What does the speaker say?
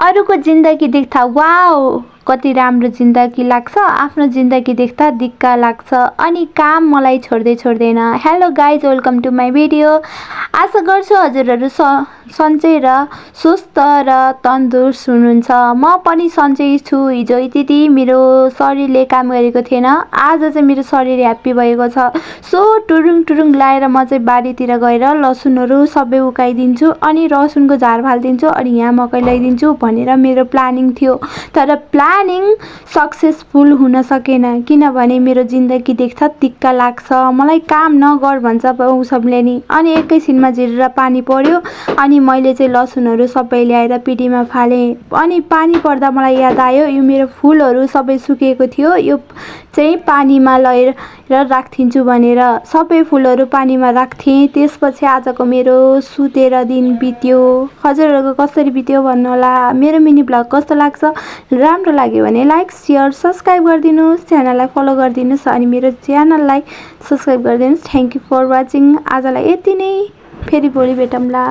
अरूको जिन्दगी देख्दा वाउ कति राम्रो जिन्दगी लाग्छ, आफ्नो जिन्दगी देख्दा दिक्क लाग्छ। अनि काम मलाई छोड्दैन। Hello guys, welcome to my video. आशा गर्छु हजुरहरू सन्चै र स्वस्थ र तन्दुरुस्त हुनुहुन्छ। म पनि सन्चै छु। हिजो यति मेरो शरीरले काम गरेको थिएन, आज चाहिँ मेरो शरीर ह्याप्पी भएको छ। सो टुरुङ लाएर म चाहिँ बारीतिर गएर लसुनहरू सबै उकाइदिन्छु अनि लसुनको झार फालिदिन्छु अनि यहाँ मकै लगाइदिन्छु भनेर मेरो प्लानिङ थियो। तर प्लानिङ सक्सेसफुल हुन सकेन, किनभने मेरो जिन्दगी देख्दा दिक्क लाग्छ। मलाई काम नगर भन्छ सबले नि। अनि एकैछिनमा झिरेर पानी पर्यो अनि मैले चाहिँ लसुनहरू सबै ल्याएर पिटीमा फालेँ। अनि पानी पर्दा मलाई याद आयो यो मेरो फुलहरू सबै सुकेको थियो, यो चाहिँ पानीमा लगेर राखिदिन्छु भनेर सबै फुलहरू पानीमा राख्थेँ। त्यसपछि आजको मेरो सुतेर दिन बित्यो। हजुरहरूको कसरी बित्यो भन्नुहोला। मेरो मिनी ब्लग कस्तो लाग्छ, राम्रो लाग्यो भने लाइक सेयर सब्सक्राइब गरिदिनुहोस्, च्यानललाई फलो गरिदिनुहोस् अनि मेरो च्यानललाई सब्सक्राइब गरिदिनुहोस्। Thank you for watching. आजलाई यति नै, फेरि भोलि भेटौँला।